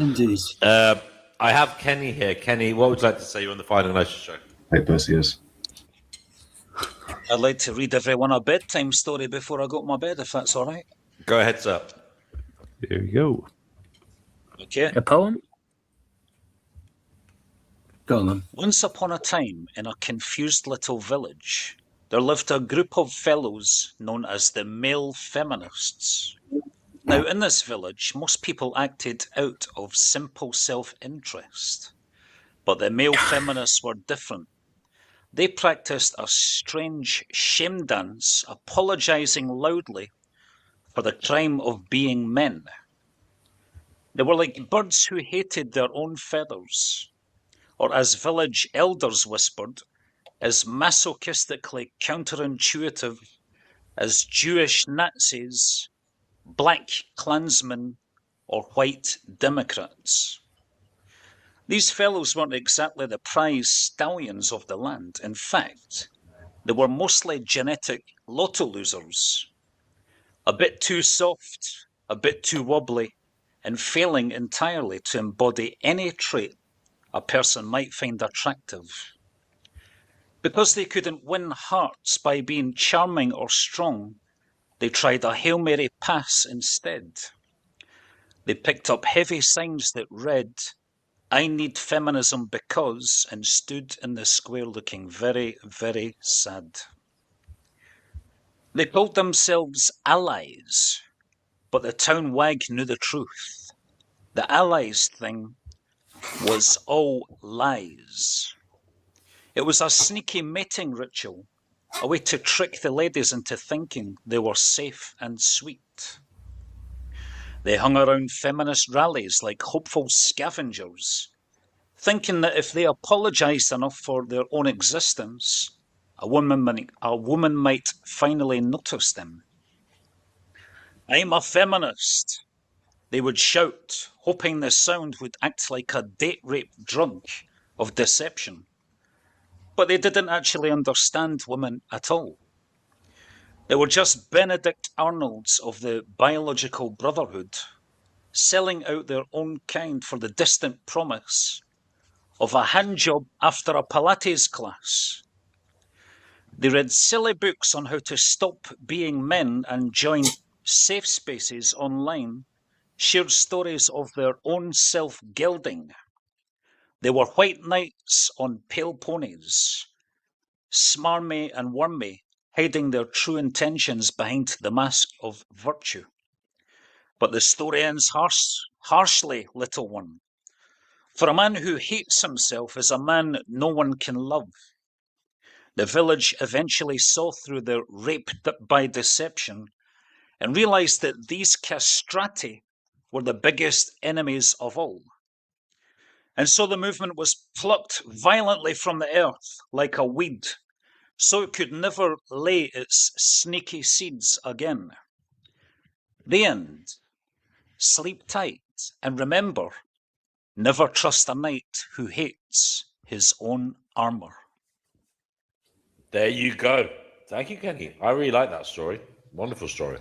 Indeed. I have Kenny here. Kenny, what would you like to say? You're on the Final Notion show. Hey, Perseus. I'd like to read everyone a bedtime story before I go to my bed, if that's all right. Go ahead, sir. Here we go. Okay. A poem? Go on then. Once upon a time, in a confused little village, there lived a group of fellows known as the male feminists. Now, in this village, most people acted out of simple self-interest. But the male feminists were different. They practiced a strange shame dance, apologizing loudly for the crime of being men. They were like birds who hated their own feathers, or as village elders whispered, as masochistically counterintuitive as Jewish Nazis, black Klansmen, or white Democrats. These fellows weren't exactly the prize stallions of the land. In fact, they were mostly genetic lotto losers. A bit too soft, a bit too wobbly, and failing entirely to embody any trait a person might find attractive. Because they couldn't win hearts by being charming or strong, they tried a Hail Mary pass instead. They picked up heavy signs that read, "I need feminism because," and stood in the square looking very, very sad. They called themselves allies, but the town wag knew the truth. The allies thing was all lies. It was a sneaky mating ritual, a way to trick the ladies into thinking they were safe and sweet. They hung around feminist rallies like hopeful scavengers, thinking that if they apologized enough for their own existence, a woman might finally notice them. "I'm a feminist," they would shout, hoping the sound would act like a date-rape drug of deception. But they didn't actually understand women at all. They were just Benedict Arnolds of the biological brotherhood, selling out their own kind for the distant promise of a handjob after a Pilates class. They read silly books on how to stop being men and join safe spaces online, shared stories of their own self-gilding. They were white knights on pale ponies, smarmy and wormy, hiding their true intentions behind the mask of virtue. But the story ends harshly, little one. For a man who hates himself is a man no one can love. The village eventually saw through their rape by deception and realized that these castrati were the biggest enemies of all. And so the movement was plucked violently from the earth like a weed, so it could never lay its sneaky seeds again. The end. Sleep tight, and remember, never trust a knight who hates his own armor. There you go. Thank you, Kenny. I really like that story. Wonderful story.